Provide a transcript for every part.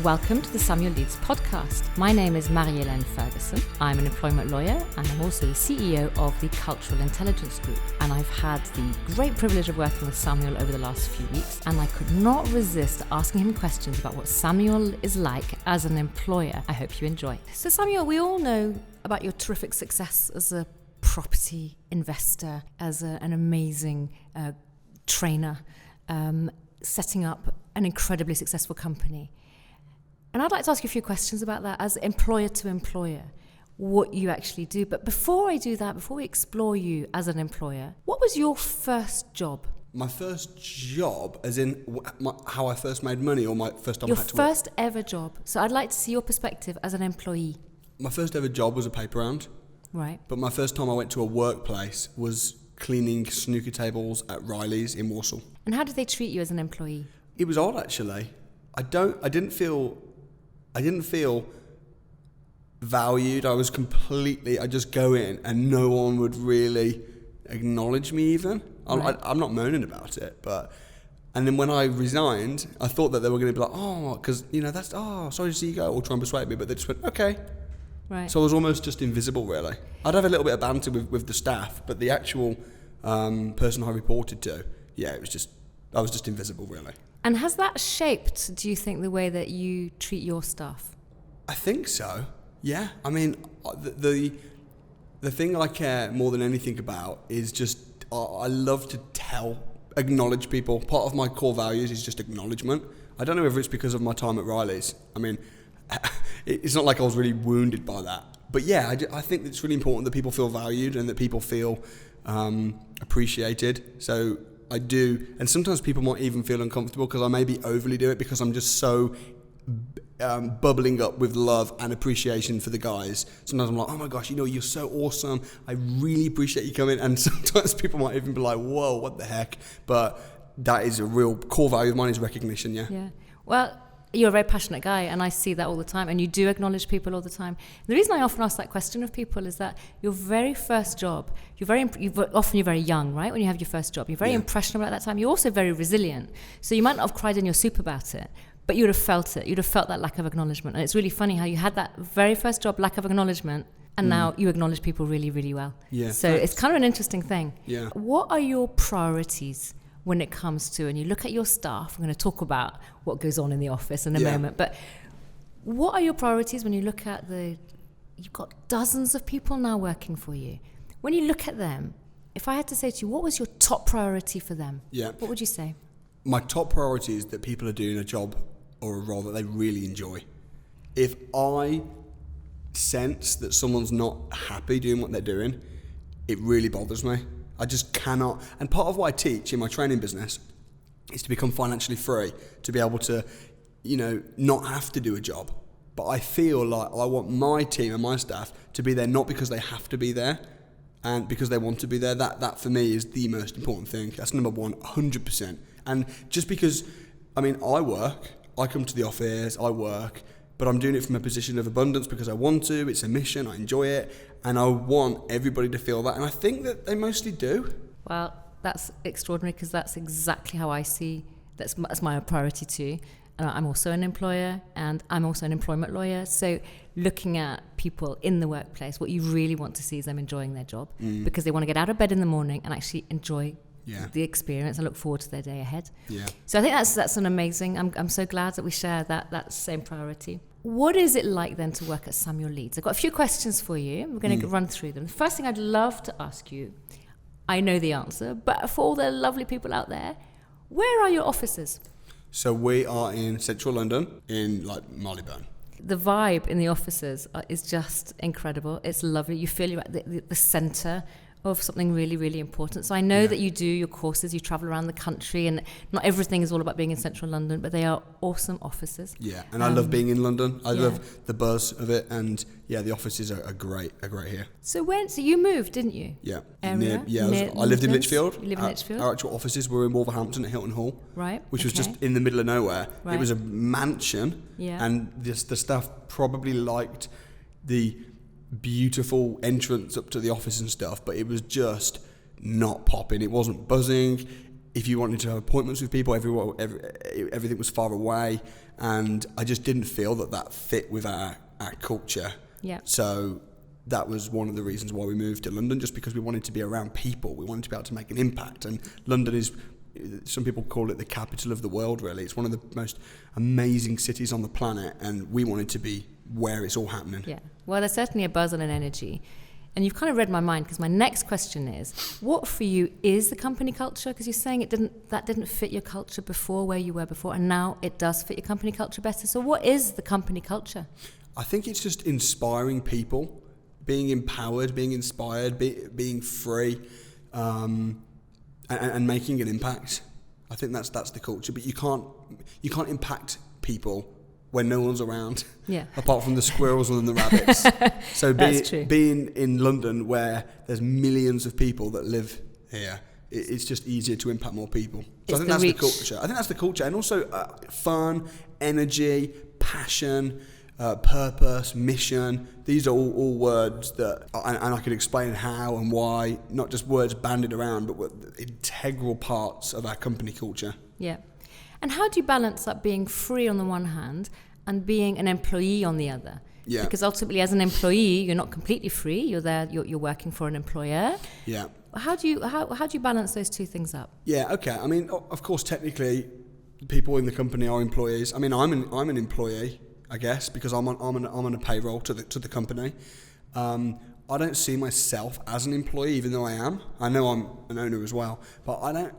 Welcome to the Samuel Leeds Podcast. My name is Marie-Hélène Ferguson. I'm an employment lawyer and I'm also the CEO of the Cultural Intelligence Group. And I've had the great privilege of working with Samuel over the last few weeks, and I could not resist asking him questions about what Samuel is like as an employer. I hope you enjoy. So Samuel, we all know about your terrific success as a property investor, as an amazing trainer, setting up an incredibly successful company. And I'd like to ask you a few questions about that as employer to employer, what you actually do. But before I do that, before we explore you as an employer, what was your first job? My first job, as in how I first made money, or my first time I had to work? Your first ever job. So I'd like to see your perspective as an employee. My first ever job was a paper round. Right. But my first time I went to a workplace was cleaning snooker tables at Riley's in Warsaw. And how did they treat you as an employee? It was odd, actually. I didn't feel valued. I just go in and no one would really acknowledge me even. Right. I'm not moaning about it, and then when I resigned, I thought that they were going to be like, because, sorry to see you go, or try and persuade me, but they just went, okay. Right. So I was almost just invisible, really. I'd have a little bit of banter with the staff, but the actual person I reported to, I was just invisible, really. And has that shaped, do you think, the way that you treat your staff? I think so, yeah. I mean, the thing I care more than anything about is just, I love to acknowledge people. Part of my core values is just acknowledgement. I don't know whether it's because of my time at Riley's. I mean, it's not like I was really wounded by that. But yeah, I think it's really important that people feel valued and that people feel appreciated. So I do, and sometimes people might even feel uncomfortable because I maybe overly do it because I'm just so bubbling up with love and appreciation for the guys. Sometimes I'm like, oh my gosh, you're so awesome. I really appreciate you coming. And sometimes people might even be like, whoa, what the heck? But that is a real core value of mine, is recognition, yeah. Yeah. Well, you're a very passionate guy, and I see that all the time, and you do acknowledge people all the time. The reason I often ask that question of people is that your very first job, you're very young, right? When you have your first job, you're very impressionable at that time. You're also very resilient. So you might not have cried in your soup about it, but you would have felt it. You'd have felt that lack of acknowledgement. And it's really funny how you had that very first job, lack of acknowledgement, and now you acknowledge people really, really well. Yeah. So it's kind of an interesting thing. Yeah. What are your priorities when it comes to, and you look at your staff? I'm going to talk about what goes on in the office in a moment, but what are your priorities when you look at you've got dozens of people now working for you. When you look at them, if I had to say to you, what was your top priority for them? Yeah. What would you say? My top priority is that people are doing a job or a role that they really enjoy. If I sense that someone's not happy doing what they're doing, it really bothers me. I just cannot. And part of what I teach in my training business is to become financially free, to be able to, not have to do a job. But I feel like I want my team and my staff to be there not because they have to be there and because they want to be there. That for me is the most important thing. That's number one, 100%. And just because, I come to the office, I work, but I'm doing it from a position of abundance because I want to. It's a mission, I enjoy it, and I want everybody to feel that. And I think that they mostly do. Well, that's extraordinary, because that's exactly how I see, that's my priority too. I'm also an employer, and I'm also an employment lawyer. So looking at people in the workplace, what you really want to see is them enjoying their job, because they want to get out of bed in the morning and actually enjoy the experience and look forward to their day ahead. Yeah. So I think that's an amazing, I'm so glad that we share that same priority. What is it like then to work at Samuel Leeds? I've got a few questions for you. We're going to run through them. The first thing I'd love to ask you, I know the answer, but for all the lovely people out there, where are your offices? So we are in central London, in Marylebone. The vibe in the offices is just incredible. It's lovely. You feel you're at the centre of something really, really important. So I know that you do your courses, you travel around the country, and not everything is all about being in central London, but they are awesome offices. Yeah, and I love being in London. I love the buzz of it, and the offices are great here. So you moved, didn't you? Yeah. I lived in Lichfield. You live in Lichfield? Our actual offices were in Wolverhampton at Hilton Hall. Right. Which was just in the middle of nowhere. Right. It was a mansion, and the staff probably liked the beautiful entrance up to the office and stuff, but it was just not popping. It wasn't buzzing. if you wanted to have appointments with people, everything was far away, and I just didn't feel that fit with our culture. Yeah. So that was one of the reasons why we moved to London, just because we wanted to be around people. We wanted to be able to make an impact, and London is, some people call it the capital of the world, really. It's one of the most amazing cities on the planet, and we wanted to be where it's all happening. Yeah. Well, there's certainly a buzz and an energy. And you've kind of read my mind, because my next question is, what for you is the company culture? Because you're saying that didn't fit your culture before, where you were before, and now it does fit your company culture better. So what is the company culture? I think it's just inspiring people, being empowered, being inspired, being free, and making an impact. I think that's the culture. But you can't impact people when no one's around, apart from the squirrels and the rabbits. So being in London, where there's millions of people that live here, it's just easier to impact more people. So I think that's the culture. I think that's the culture. And also fun, energy, passion, purpose, mission. These are all words that, and I could explain how and why, not just words banded around, but integral parts of our company culture. Yeah. And how do you balance up being free on the one hand and being an employee on the other? Yeah. Because ultimately, as an employee, you're not completely free. You're there. You're working for an employer. Yeah. How do you balance those two things up? Yeah. Okay. I mean, of course, technically, people in the company are employees. I mean, I'm an employee, I guess, because I'm on a payroll to the company. I don't see myself as an employee, even though I am. I know I'm an owner as well, but I don't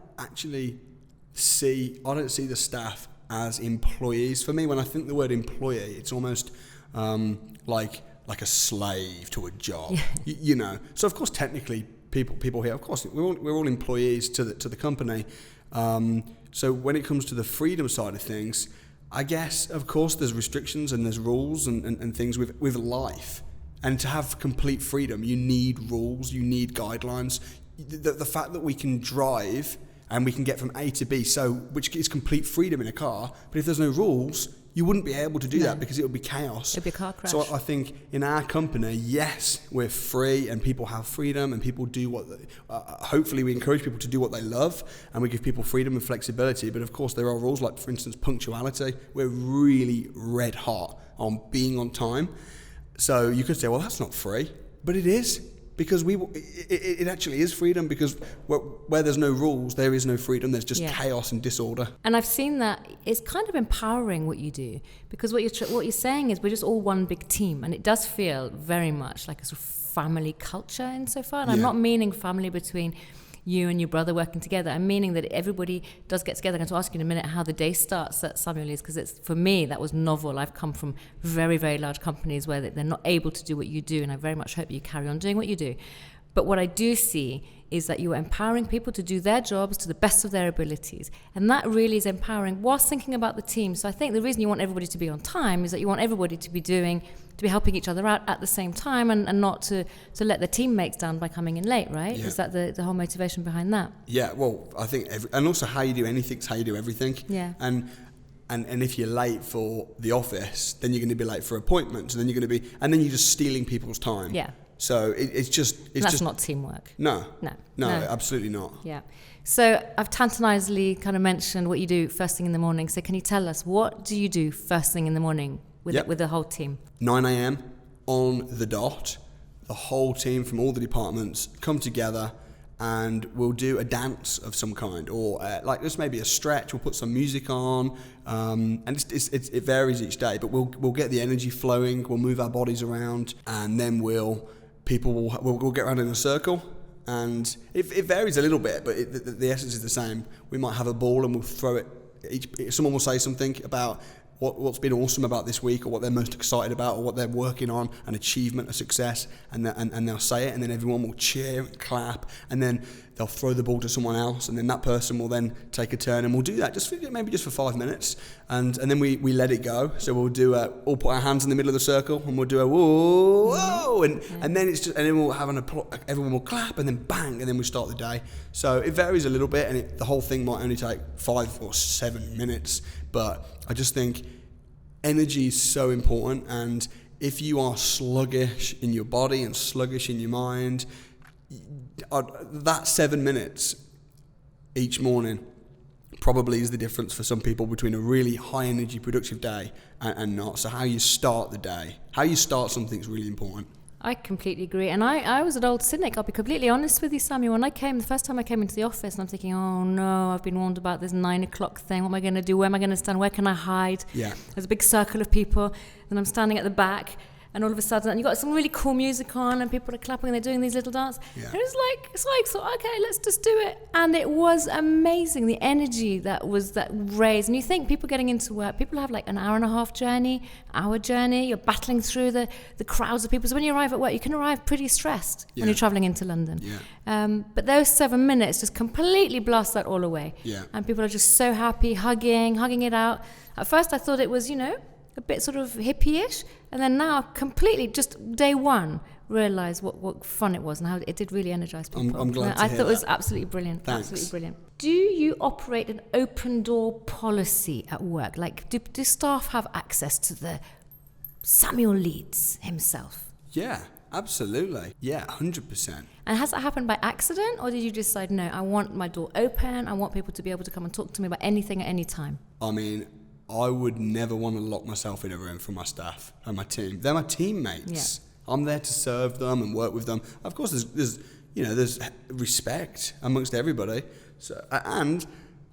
see the staff as employees. For me, when I think the word employee, it's almost like a slave to a job. You know. So of course, technically, people here, of course, we're all employees to the company. So when it comes to the freedom side of things, I guess, of course, there's restrictions and there's rules and things with life. And to have complete freedom, you need rules, you need guidelines. The fact that we can drive and we can get from A to B, which is complete freedom in a car, but if there's no rules, you wouldn't be able to do that, because it would be chaos. It'd be a car crash. So I think in our company, yes, we're free and people have freedom and people do hopefully we encourage people to do what they love, and we give people freedom and flexibility. But of course there are rules, like for instance punctuality. We're really red hot on being on time. So you could say, well, that's not free, but it is. Because it actually is freedom, because where there's no rules, there is no freedom. There's just chaos and disorder. And I've seen that it's kind of empowering what you do, because what you're saying is we're just all one big team, and it does feel very much like a sort of family culture insofar. And I'm not meaning family between you and your brother working together. I'm meaning that everybody does get together. I'm going to ask you in a minute how the day starts at Samuel Leeds, because for me, that was novel. I've come from very, very large companies where they're not able to do what you do, and I very much hope you carry on doing what you do. But what I do see is that you are empowering people to do their jobs to the best of their abilities. And that really is empowering whilst thinking about the team. So I think the reason you want everybody to be on time is that you want everybody to be helping each other out at the same time, and not to let the teammates down by coming in late, right? Yeah. Is that the whole motivation behind that? Yeah, well, I think, and also how you do anything is how you do everything. Yeah. And if you're late for the office, then you're going to be late for appointments, and then you're just stealing people's time. Yeah. So that's not teamwork. No, absolutely not. Yeah. So I've tantalizingly kind of mentioned what you do first thing in the morning. So can you tell us, what do you do first thing in the morning with the whole team? 9 a.m. on the dot. The whole team from all the departments come together, and we'll do a dance of some kind, or like this maybe a stretch. We'll put some music on, and it varies each day. But we'll get the energy flowing. We'll move our bodies around, and then we'll get around in a circle. And it varies a little bit, but the essence is the same. We might have a ball and we'll throw it. Someone will say something about what's been awesome about this week, or what they're most excited about, or what they're working on, an achievement, a success, and they'll say it, and then everyone will cheer and clap, and then they'll throw the ball to someone else, and then that person will then take a turn, and we'll do that just for 5 minutes, and then we let it go. So we'll do all put our hands in the middle of the circle, and we'll do a whoa, and then it's just, and then we'll have everyone will clap, and then bang, and then we start the day. So it varies a little bit, and the whole thing might only take 5 or 7 minutes, but I just think energy is so important, and if you are sluggish in your body and sluggish in your mind, that 7 minutes each morning probably is the difference for some people between a really high energy productive day and not. So how you start the day, how you start something is really important. I completely agree. And I was an old cynic, I'll be completely honest with you, Samuel. When the first time I came into the office, and I'm thinking, oh no, I've been warned about this 9 o'clock thing. What am I going to do? Where am I going to stand? Where can I hide? Yeah. There's a big circle of people, and I'm standing at the back, and all of a sudden, and you've got some really cool music on, and people are clapping, and they're doing these little dances. Yeah. And it's like, so, okay, let's just do it. And it was amazing, the energy that raised. And you think people getting into work, people have like an hour and a half journey, hour journey, you're battling through the crowds of people. So when you arrive at work, you can arrive pretty stressed when you're traveling into London. Yeah. But those 7 minutes just completely blast that all away. Yeah. And people are just so happy, hugging it out. At first I thought it was, a bit sort of hippie-ish, and then now completely just day one realised what fun it was and how it did really energise people. I'm glad to I hear thought it was that. absolutely brilliant. Thanks. Absolutely brilliant. Do you operate an open door policy at work? Like, do staff have access to the Samuel Leeds himself? Yeah, absolutely. Yeah, 100%. And has that happened by accident, or did you decide, no, I want my door open, I want people to be able to come and talk to me about anything at any time? I mean, I would never want to lock myself in a room for my staff and my team. They're my teammates. Yeah. I'm there to serve them and work with them. Of course, there's respect amongst everybody. So, and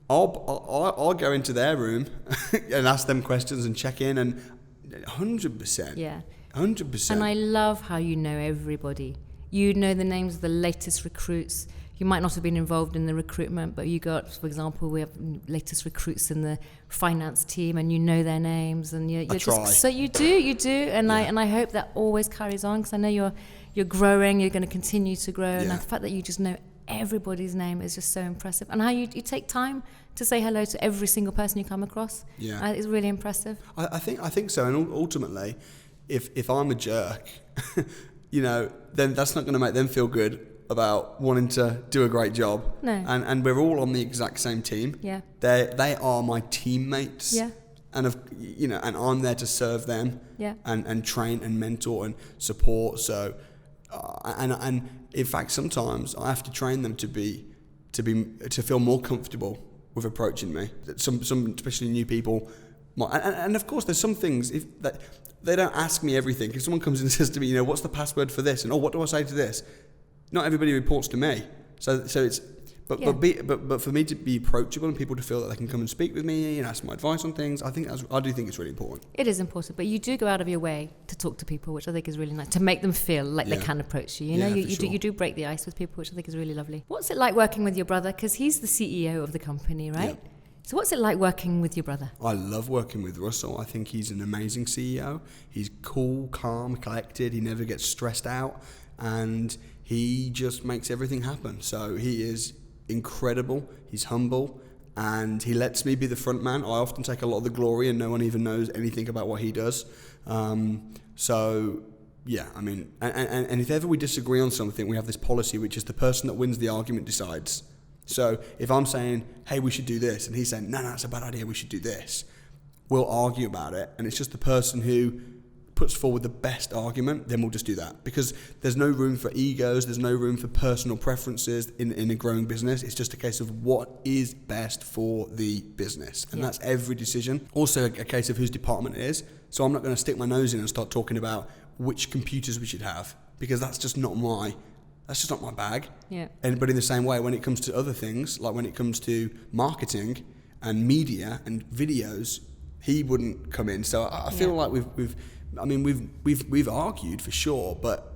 I'll go into their room and ask them questions and check in, and 100%. Yeah. 100%. And I love how you know everybody. You know the names of the latest recruits. You might not have been involved in the recruitment, but you got, for example, we have latest recruits in the finance team, and you know their names, and you're try. So you do, and I hope that always carries on, because I know you're growing, you're going to continue to grow, and the fact that you just know everybody's name is just so impressive. And how you take time to say hello to every single person you come across, is really impressive. I think so, and ultimately, if I'm a jerk, then that's not going to make them feel good about wanting to do a great job. No. And we're all on the exact same team. Yeah. They are my teammates. Yeah. And and I'm there to serve them. Yeah. And train and mentor and support. So and in fact sometimes I have to train them to feel more comfortable with approaching me. Some especially new people and of course there's some things that they don't ask me everything. If someone comes in and says to me, what's the password for this? And what do I say to this? Not everybody reports to me, so it's but for me to be approachable and people to feel that they can come and speak with me and ask my advice on things, I do think it's really important. It is important, but you do go out of your way to talk to people, which I think is really nice, to make them feel like they can approach you. You do break the ice with people, which I think is really lovely. What's it like working with your brother? Because he's the CEO of the company, right? Yeah. So what's it like working with your brother? I love working with Russell. I think he's an amazing CEO. He's cool, calm, collected. He never gets stressed out, and he just makes everything happen. So he is incredible. He's humble, and he lets me be the front man. I often take a lot of the glory, and no one even knows anything about what he does. So yeah, I mean, and if ever we disagree on something, we have this policy, which is the person that wins the argument decides. So if I'm saying, hey, we should do this, and he's saying, no, it's a bad idea, we should do this, we'll argue about it, and it's just the person who puts forward the best argument, then we'll just do that. Because there's no room for egos, there's no room for personal preferences in a growing business. It's just a case of what is best for the business. And that's every decision. Also a case of whose department it is. So I'm not going to stick my nose in and start talking about which computers we should have, because that's just not my bag. Yeah. But in the same way, when it comes to other things, like when it comes to marketing and media and videos, he wouldn't come in. So I feel like we've argued for sure, but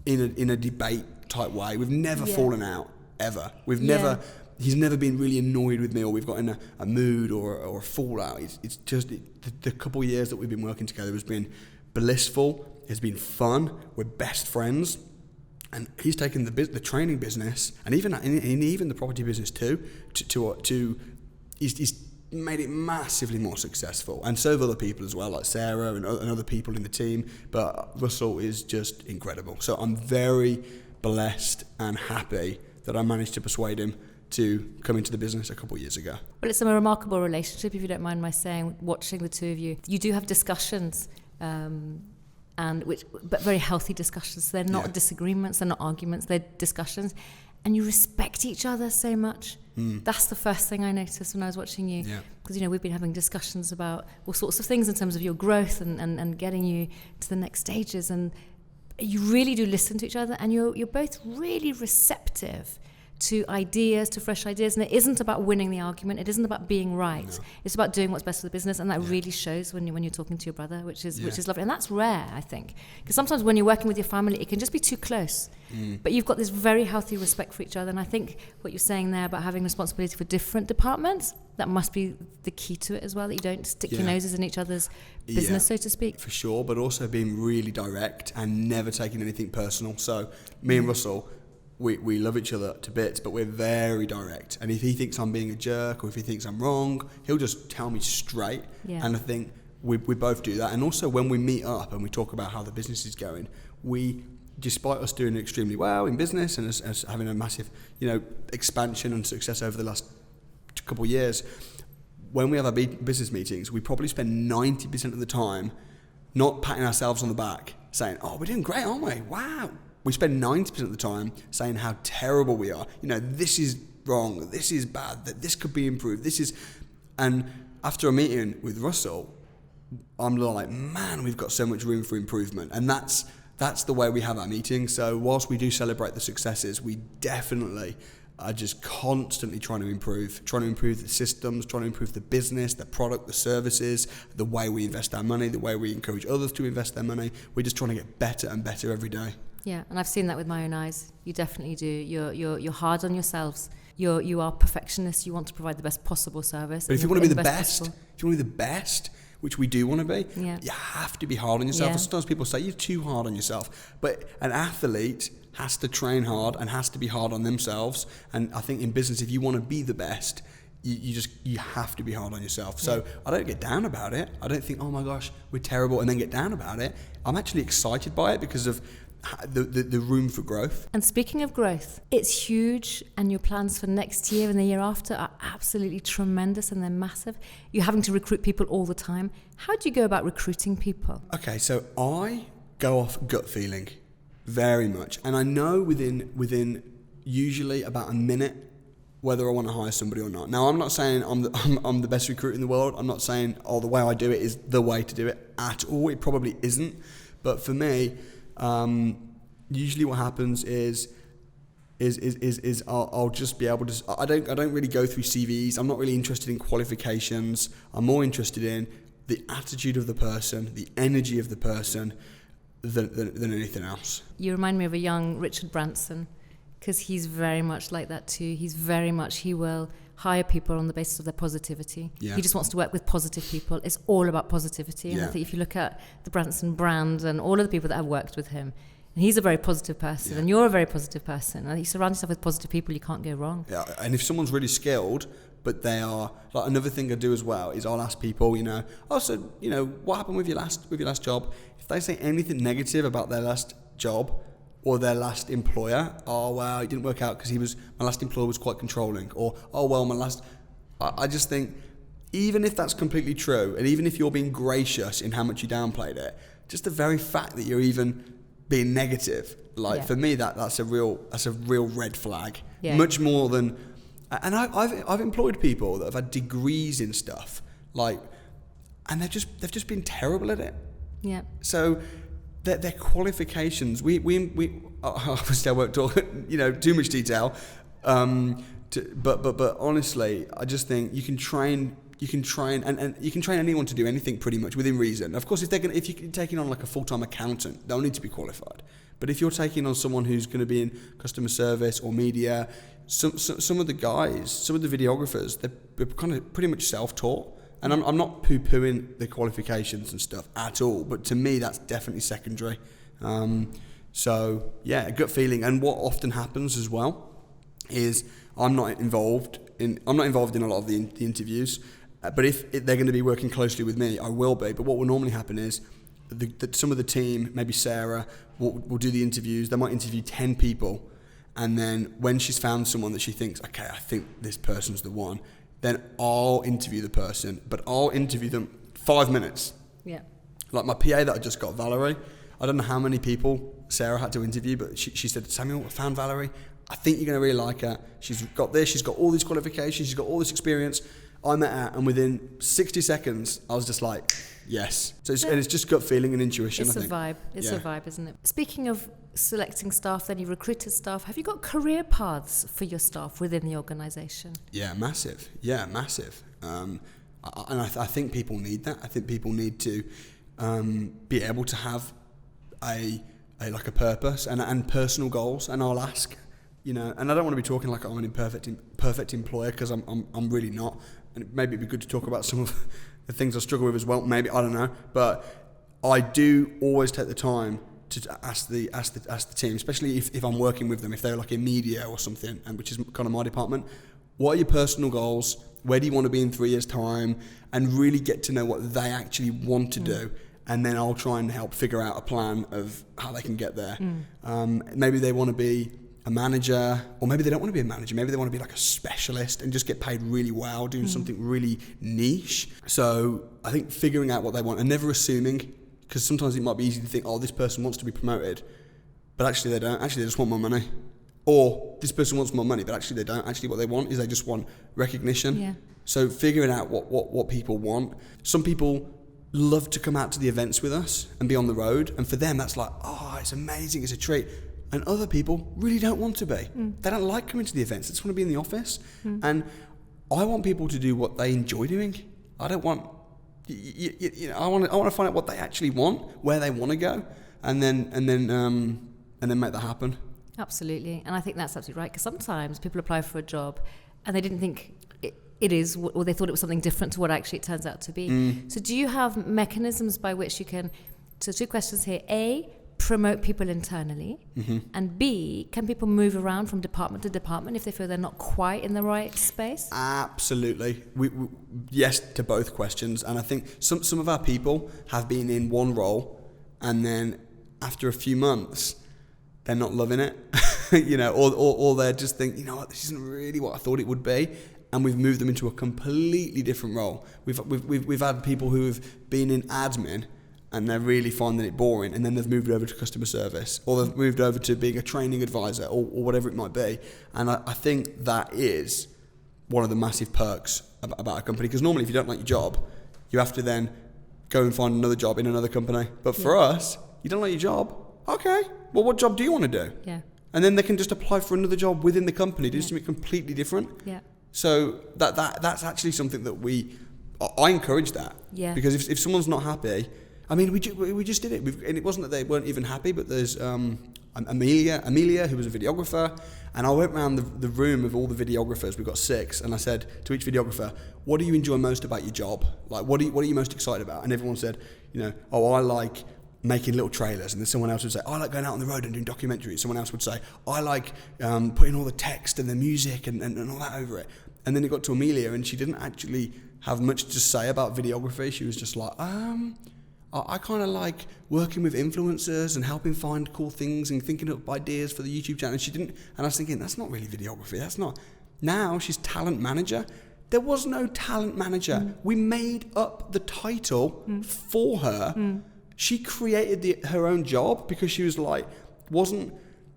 in a debate type way. We've never fallen out ever. He's never been really annoyed with me, or we've got in a mood or a fallout. It's just the couple of years that we've been working together has been blissful. It's been fun. We're best friends. And he's taken the training business and even the property business too to he's made it massively more successful, and so have other people as well, like Sarah and other people in the team. But Russell is just incredible. So I'm very blessed and happy that I managed to persuade him to come into the business a couple of years ago. Well, it's a remarkable relationship, if you don't mind my saying. Watching the two of you, you do have discussions. But very healthy discussions. They're not disagreements, they're not arguments, they're discussions. and you respect each other so much. That's the first thing I noticed when I was watching you. Because, we've been having discussions about all sorts of things in terms of your growth and getting you to the next stages. And you really do listen to each other, and you're both really receptive to ideas, to fresh ideas. And it isn't about winning the argument. It isn't about being right. No. It's about doing what's best for the business. And that really shows when you're talking to your brother, which is lovely. And that's rare, I think. Because sometimes when you're working with your family, it can just be too close. But you've got this very healthy respect for each other. And I think what you're saying there about having responsibility for different departments, that must be the key to it as well, that you don't stick your noses in each other's business, so to speak. For sure, but also being really direct and never taking anything personal. So me and Russell, we love each other to bits, but we're very direct. And if he thinks I'm being a jerk or if he thinks I'm wrong, he'll just tell me straight. And I think we both do that. And also when we meet up and we talk about how the business is going, despite us doing extremely well in business and us having a massive, expansion and success over the last couple of years, when we have our business meetings, we probably spend 90% of the time not patting ourselves on the back, saying, "Oh, we're doing great, aren't we? Wow." We spend 90% of the time saying how terrible we are. This is wrong, this is bad, that this could be improved, and after a meeting with Russell, I'm like, man, we've got so much room for improvement. And that's the way we have our meetings. So whilst we do celebrate the successes, we definitely are just constantly trying to improve the systems, trying to improve the business, the product, the services, the way we invest our money, the way we encourage others to invest their money. We're just trying to get better and better every day. Yeah, and I've seen that with my own eyes. You definitely do. You're hard on yourselves. You are perfectionists. You want to provide the best possible service. But if you want to be the best, which we do want to be, you have to be hard on yourself. And sometimes people say you're too hard on yourself. But an athlete has to train hard and has to be hard on themselves. And I think in business, if you want to be the best, you have to be hard on yourself. So I don't get down about it. I don't think, oh my gosh, we're terrible, and then get down about it. I'm actually excited by it because of the room for growth. And speaking of growth, it's huge, and your plans for next year and the year after are absolutely tremendous, and they're massive. You're having to recruit people all the time. How do you go about recruiting people? Okay, so I go off gut feeling very much, and I know within usually about a minute whether I want to hire somebody or not. Now, I'm not saying I'm the best recruiter in the world. I'm not saying the way I do it is the way to do it at all. It probably isn't. But for me, usually what happens is I'll just be able to. I don't really go through CVs. I'm not really interested in qualifications. I'm more interested in the attitude of the person, the energy of the person, than anything else. You remind me of a young Richard Branson, because he's very much like that too. He will hire people on the basis of their positivity. Yeah. He just wants to work with positive people. It's all about positivity. And I think if you look at the Branson brand and all of the people that have worked with him, and he's a very positive person, and you're a very positive person. And you surround yourself with positive people, you can't go wrong. Yeah, and if someone's really skilled, but they are, like, another thing I do as well is I'll ask people, what happened with your last job? If they say anything negative about their last job or their last employer, it didn't work out because my last employer was quite controlling, or I just think, even if that's completely true, and even if you're being gracious in how much you downplayed it, just the very fact that you're even being negative, for me, that's a real red flag. Yeah. Much more than, and I've employed people that have had degrees in stuff, and they've just been terrible at it. Yeah. So their qualifications, we obviously I won't talk too much detail, but honestly, I just think you can train anyone to do anything pretty much within reason. Of course, if you're taking on like a full-time accountant, they'll need to be qualified. But if you're taking on someone who's going to be in customer service or media, some of the guys, some of the videographers, they're kind of pretty much self-taught. And I'm not poo-pooing the qualifications and stuff at all, but to me that's definitely secondary. So yeah, a gut feeling. And what often happens as well is I'm not involved in a lot of the interviews. But if they're going to be working closely with me, I will be. But what will normally happen is some of the team, maybe Sarah, will do the interviews. They might interview 10 people. And then when she's found someone that she thinks, okay, I think this person's the one, then I'll interview the person. But I'll interview them 5 minutes. Yeah. Like my PA that I just got, Valerie, I don't know how many people Sarah had to interview, but she said, Samuel, I found Valerie. I think you're going to really like her. She's got this, she's got all these qualifications, she's got all this experience. I met her, and within 60 seconds, I was just like, yes. So it's just gut feeling and intuition, I think. It's a vibe, isn't it? Speaking of selecting staff, then you recruited staff. Have you got career paths for your staff within the organisation? Yeah, massive. And I think people need that. I think people need to be able to have a purpose and personal goals. And I'll ask, and I don't want to be talking like I'm an perfect employer, because I'm really not. And maybe it'd be good to talk about some of the things I struggle with as well. Maybe, I don't know, but I do always take the time to ask the team, especially if I'm working with them, if they're like in media or something, and which is kind of my department. What are your personal goals? Where do you want to be in 3 years' time? And really get to know what they actually want to do. And then I'll try and help figure out a plan of how they can get there. Maybe they want to be a manager, or maybe they don't want to be a manager. Maybe they want to be like a specialist and just get paid really well, doing something really niche. So I think figuring out what they want and never assuming, because sometimes it might be easy to think, oh, this person wants to be promoted, but actually they don't. Actually, they just want more money. Or this person wants more money, but actually they don't. Actually, what they want is they just want recognition. Yeah. So figuring out what people want. Some people love to come out to the events with us and be on the road, and for them that's like, oh, it's amazing, it's a treat. And other people really don't want to be. They don't like coming to the events. They just want to be in the office. And I want people to do what they enjoy doing. I don't want, I want to find out what they actually want, where they want to go, and then make that happen. Absolutely. And I think that's absolutely right, because sometimes people apply for a job and they didn't think it is, or they thought it was something different to what actually it turns out to be. So do you have mechanisms by which you can, so 2 questions here, A, promote people internally, and B, can people move around from department to department if they feel they're not quite in the right space? Absolutely. We yes to both questions. And I think some of our people have been in one role, and then after a few months they're not loving it, or they just think, what, this isn't really what I thought it would be, and we've moved them into a completely different role. We've had people who have been in admin and they're really finding it boring, and then they've moved over to customer service, or they've moved over to being a training advisor, or whatever it might be. And I think that is one of the massive perks about a company, because normally if you don't like your job, you have to then go and find another job in another company. But for us, you don't like your job, okay, well, what job do you want to do? Yeah. And then they can just apply for another job within the company, do something completely different. Yeah. So that's actually something that I encourage that. Yeah. Because if someone's not happy, I mean, we just did it. And it wasn't that they weren't even happy, but there's Amelia, who was a videographer, and I went around the room of all the videographers. We've got 6, and I said to each videographer, what do you enjoy most about your job? Like, what are you most excited about? And everyone said, I like making little trailers. And then someone else would say, I like going out on the road and doing documentaries. Someone else would say, I like putting all the text and the music and all that over it. And then it got to Amelia, and she didn't actually have much to say about videography. She was just like, I kind of like working with influencers and helping find cool things and thinking up ideas for the YouTube channel. And she didn't, and I was thinking, that's not really videography. That's not. Now she's talent manager. There was no talent manager. We made up the title for her. She created her own job because she was like,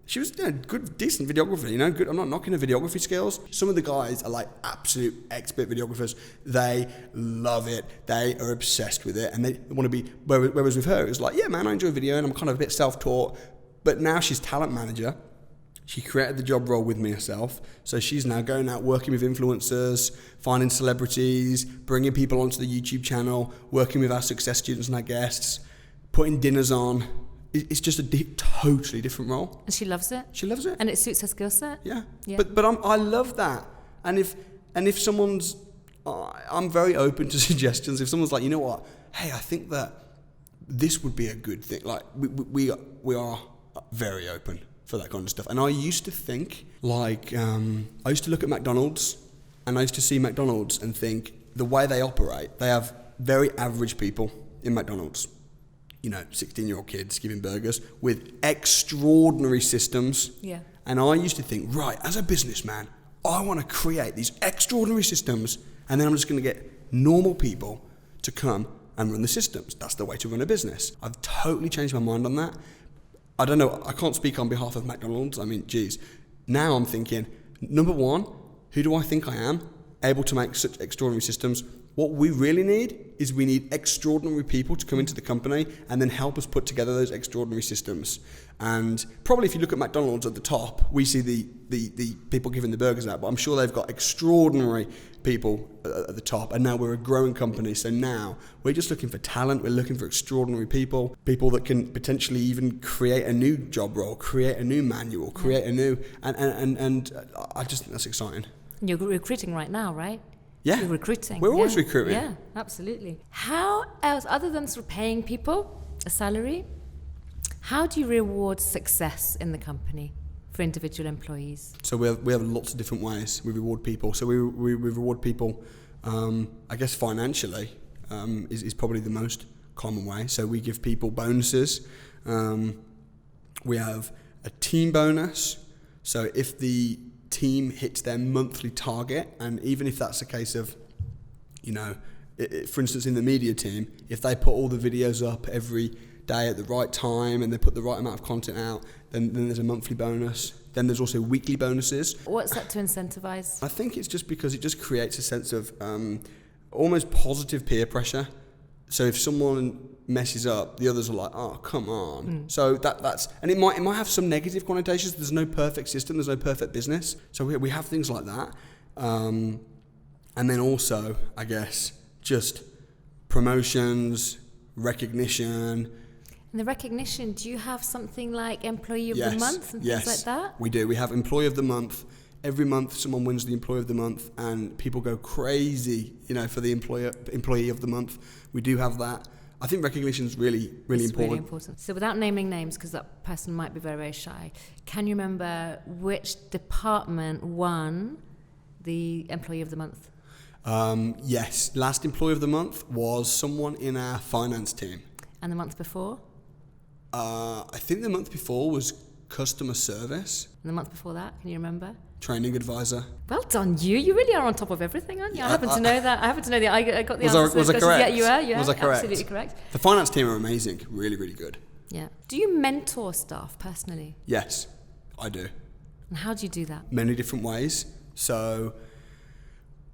she was good, decent videographer, good. I'm not knocking her videography skills. Some of the guys are like absolute expert videographers. They love it. They are obsessed with it, and they want to be. Whereas with her, it was like, yeah, man, I enjoy video, and I'm kind of a bit self-taught. But now she's talent manager. She created the job role with me herself. So she's now going out working with influencers, finding celebrities, bringing people onto the YouTube channel, working with our success students and our guests, putting dinners on. It's just a totally different role. And she loves it? She loves it. And it suits her skill set? Yeah. But I love that. And if someone's... I'm very open to suggestions. If someone's like, you know what? Hey, I think that this would be a good thing. Like, we are very open for that kind of stuff. And I used to think, like... I used to look at McDonald's, and I used to see McDonald's and think, the way they operate, they have very average people in McDonald's. 16-year-old kids giving burgers with extraordinary systems. Yeah. And I used to think, right, as a businessman, I want to create these extraordinary systems, and then I'm just going to get normal people to come and run the systems. That's the way to run a business. I've totally changed my mind on that. I don't know, I can't speak on behalf of McDonald's. I mean, geez, Now I'm thinking, number one, who do I think I am? Able to make such extraordinary systems. What we really need is we need extraordinary people to come into the company and then help us put together those extraordinary systems. And probably if you look at McDonald's at the top, we see the people giving the burgers out, but I'm sure they've got extraordinary people at the top. And now we're a growing company, so now we're just looking for talent. We're looking for extraordinary people that can potentially even create a new job role, create a new manual, create a new, and I just think that's exciting. You're recruiting right now, right? Yeah. You're recruiting. We're always recruiting. Yeah, absolutely. How else, other than sort of paying people a salary, how do you reward success in the company for individual employees? So we have lots of different ways we reward people. So we reward people, I guess financially is probably the most common way. So we give people bonuses. We have a team bonus. So if the team hits their monthly target, and even if that's a case of, for instance, in the media team, if they put all the videos up every day at the right time and they put the right amount of content out, then there's a monthly bonus. Then there's also weekly bonuses. What's that to incentivize? I think it's just because it just creates a sense of almost positive peer pressure. So if someone messes up, the others are like, oh, come on. So that's, and it might have some negative connotations. There's no perfect system. There's no perfect business. So we have things like that. And then also, I guess, just promotions, recognition. And the recognition, do you have something like Employee of the Month and things like that? We do. We have Employee of the Month. Every month someone wins the Employee of the Month and people go crazy, for the Employee of the Month. We do have that. I think recognition is really important. Really important. So without naming names, because that person might be very, very shy, can you remember which department won the Employee of the Month? Yes. Last Employee of the Month was someone in our finance team. And the month before? I think the month before was customer service. And the month before that, can you remember? Training advisor. Well done, you. You really are on top of everything, aren't you? I happen to know that. I got the answer. Was I correct? Yeah, you are. Was I correct? Absolutely correct. The finance team are amazing. Really, really good. Yeah. Do you mentor staff personally? Yes, I do. And how do you do that? Many different ways. So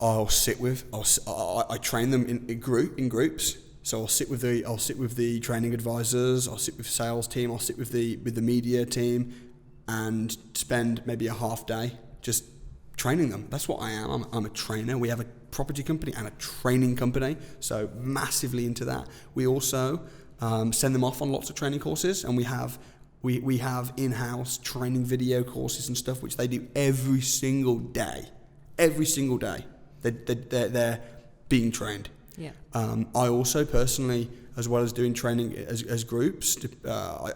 I train them in groups. So I'll sit with the training advisors. I'll sit with the sales team. I'll sit with the media team, and spend maybe a half day just training them. That's what I am. I'm a trainer. We have a property company and a training company, so massively into that. We also send them off on lots of training courses, and we have in-house training video courses and stuff which they do every single day. Every single day, they're being trained. Yeah. I also personally, as well as doing training as groups, I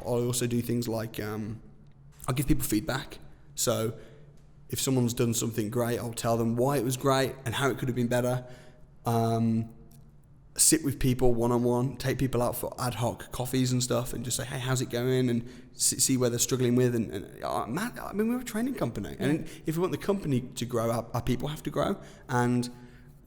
also do things like I'll give people feedback. So if someone's done something great, I'll tell them why it was great and how it could have been better. Sit with people one-on-one, take people out for ad hoc coffees and stuff, and just say, hey, how's it going? And see where they're struggling with. We're a training company. Yeah. And if we want the company to grow, our people have to grow. And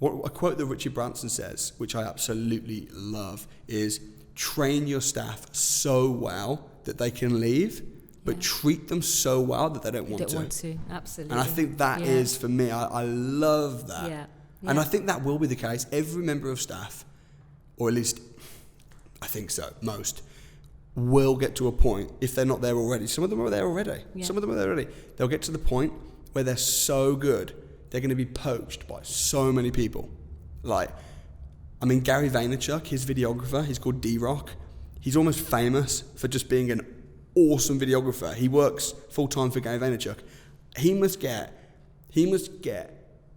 a quote that Richard Branson says, which I absolutely love, is train your staff so well that they can leave, but treat them so well that they don't want to. Absolutely. And I think that is, for me, I love that. Yeah. And I think that will be the case. Every member of staff, or at least I think so, most, will get to a point, if they're not there already. Some of them are there already. Yeah. Some of them are there already. They'll get to the point where they're so good, they're going to be poached by so many people. Gary Vaynerchuk, his videographer, he's called D-Rock. He's almost famous for just being an awesome videographer. He works full-time for Gary Vaynerchuk. He must get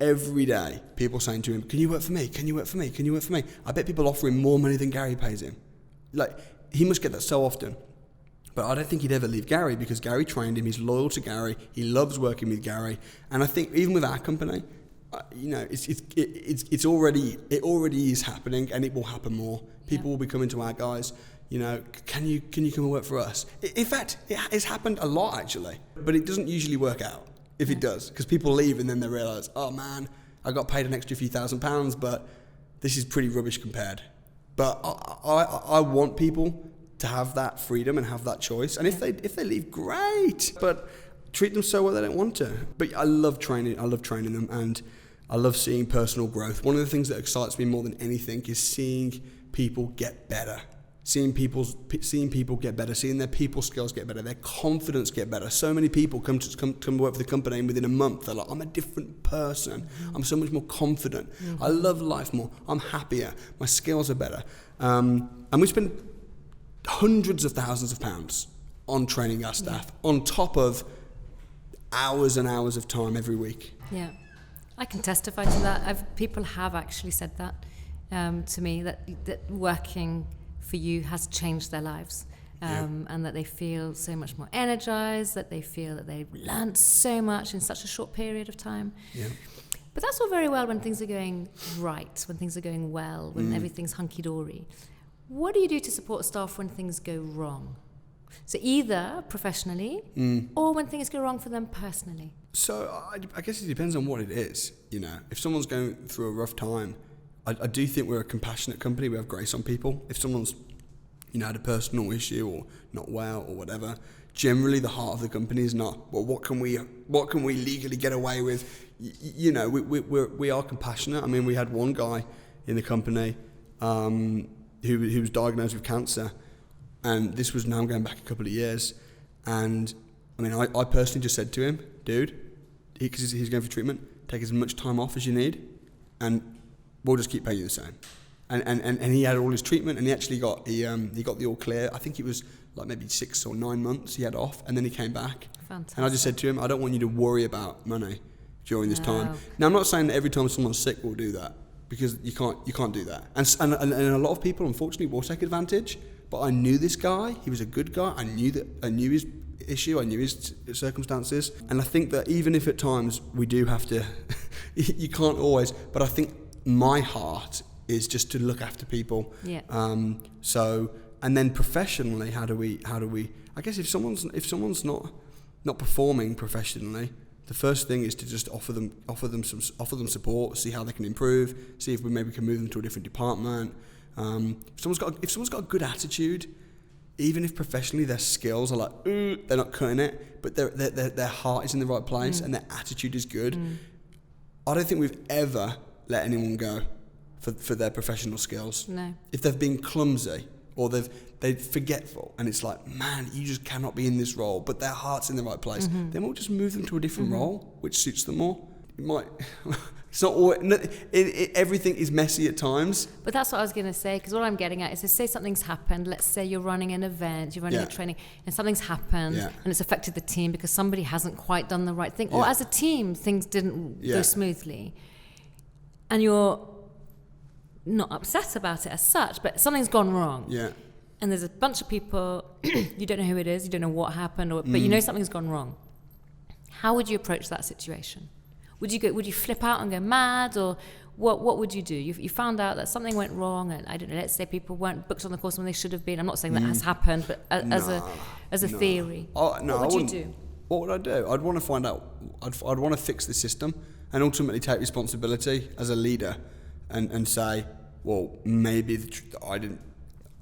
every day people saying to him, can you work for me? Can you work for me? Can you work for me? I bet people offer him more money than Gary pays him. He must get that so often. But I don't think he'd ever leave Gary, because Gary trained him. He's loyal to Gary. He loves working with Gary. And I think even with our company, it already is happening, and it will happen more. People will be coming to our guys, can you come and work for us? In fact, it's happened a lot actually, but it doesn't usually work out if it does, because people leave and then they realise, oh man, I got paid an extra few £1,000, but this is pretty rubbish compared. But I want people to have that freedom and have that choice, and if they leave, great. But treat them so well they don't want to. But I love training them, and I love seeing personal growth. One of the things that excites me more than anything is seeing people get better. Seeing people get better, seeing their people skills get better, their confidence get better. So many people come to work for the company, and within a month they're like, I'm a different person. I'm so much more confident. I love life more. I'm happier. My skills are better. And we spend hundreds of thousands of pounds on training our staff, on top of hours and hours of time every week. Yeah, I can testify to that. People have actually said that to me, that working for you has changed their lives, and that they feel so much more energized, that they feel that they've learned so much in such a short period of time. Yeah. But that's all very well when things are going right, when things are going well, when everything's hunky-dory. What do you do to support staff when things go wrong? So either professionally or when things go wrong for them personally. So I guess it depends on what it is. If someone's going through a rough time, I do think we're a compassionate company. We have grace on people. If someone's, had a personal issue or not well or whatever, generally the heart of the company is not, well, what can we legally get away with? We are compassionate. I mean, we had one guy in the company who was diagnosed with cancer, and this was now going back a couple of years. And I mean, I personally just said to him, dude, because he's going for treatment, take as much time off as you need, and we'll just keep paying you the same. And he had all his treatment, and he actually got he got the all clear. I think it was like maybe 6 or 9 months he had off, and then he came back. Fantastic. And I just said to him, I don't want you to worry about money during this time. Now, I'm not saying that every time someone's sick we'll do that, because you can't do that. And a lot of people, unfortunately, will take advantage. But I knew this guy. He was a good guy. I knew his issue. I knew his circumstances. And I think that even if at times we do have to, you can't always. But I think my heart is just to look after people. Yeah. And then professionally, how do we? I guess if someone's not performing professionally, the first thing is to just offer them support, see how they can improve, see if we maybe can move them to a different department. If someone's got a good attitude, even if professionally their skills are like they're not cutting it, but their heart is in the right place and their attitude is good, I don't think we've ever let anyone go for their professional skills. No. If they've been clumsy or they're forgetful, and it's like, man, you just cannot be in this role, but their heart's in the right place, then we'll just move them to a different role which suits them more. It might. It's not always, everything is messy at times. But that's what I was going to say, because what I'm getting at is, say something's happened. Let's say you're running an event, you're running a training, and something's happened, and it's affected the team because somebody hasn't quite done the right thing, or as a team things didn't go smoothly, and you're not upset about it as such, but something's gone wrong. Yeah. And there's a bunch of people, you don't know who it is, you don't know what happened, but you know something's gone wrong. How would you approach that situation? Would you flip out and go mad, or what would you do? You found out that something went wrong, and I don't know, let's say people weren't booked on the course when they should have been. I'm not saying that has happened, but as a theory, what would you do? What would I do? I'd want to find out. I'd want to fix the system and ultimately take responsibility as a leader, and say, well, maybe I didn't,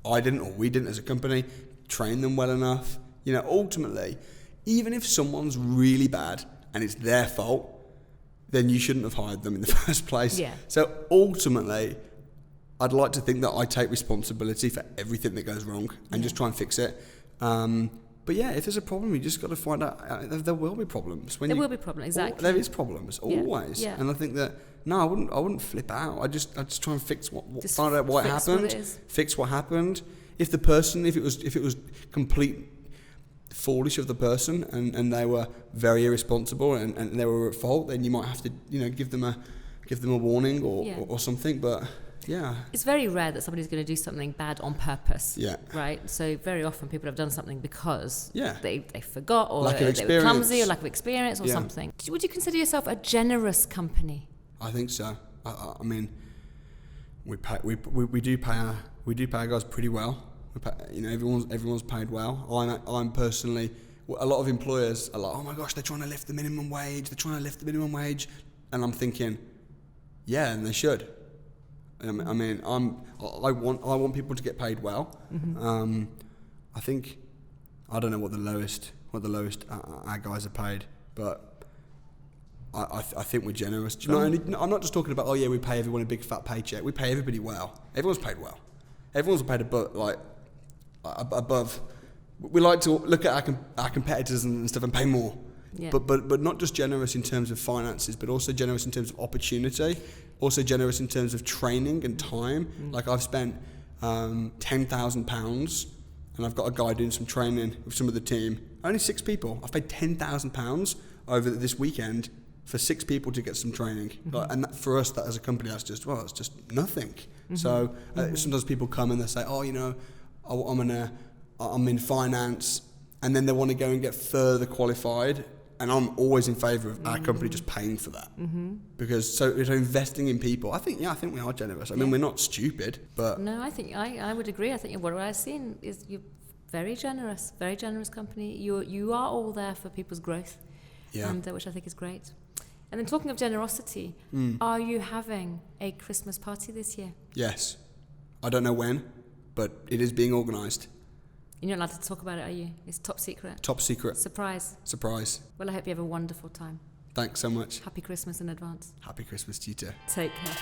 or we didn't as a company train them well enough. Ultimately, even if someone's really bad and it's their fault, then you shouldn't have hired them in the first place. Yeah. So ultimately, I'd like to think that I take responsibility for everything that goes wrong and just try and fix it. But yeah, if there's a problem, you just got to find out. There will be problems. There will be problems, exactly. There is problems, always. Yeah. And I think that, no, I wouldn't flip out. I just try and fix find out what happened. Fix what happened. If it was complete foolish of the person and they were very irresponsible and they were at fault, then you might have to give them a warning or something. But yeah, it's very rare that somebody's going to do something bad on purpose. Yeah, right. So very often people have done something because they forgot, or they were clumsy, or lack of experience, or something. Would you consider yourself a generous company? I think so. I mean, we do pay our guys pretty well. Everyone's paid well. I'm personally, a lot of employers are like, oh my gosh, they're trying to lift the minimum wage. And I'm thinking, yeah, and they should. I mean, I want people to get paid well. I think, I don't know what the lowest what the lowest our guys are paid. But I think we're generous. I'm not just talking about, oh yeah, we pay everyone a big fat paycheck. We pay everybody well. Everyone's paid well. Everyone's paid above. We like to look at our competitors and stuff and pay more. Yeah. But not just generous in terms of finances, but also generous in terms of opportunity, also generous in terms of training and time. Like I've spent £10,000 and I've got a guy doing some training with some of the team. Only 6 people. I've paid £10,000 over this weekend for 6 people to get some training. And that, for us, that as a company, that's just, it's just nothing. So sometimes people come and they say, oh, you know, I'm in finance, and then they want to go and get further qualified. And I'm always in favour of our company just paying for that, because so investing in people. I think we are generous. I mean, we're not stupid, but no, I think I would agree. I think what I've seen is you're very generous company. You are all there for people's growth, and which I think is great. And then talking of generosity, are you having a Christmas party this year? Yes, I don't know when, but it is being organised. You're not allowed to talk about it, are you? It's top secret. Top secret. Surprise. Well, I hope you have a wonderful time. Thanks so much. Happy Christmas in advance. Happy Christmas to you too. Take care.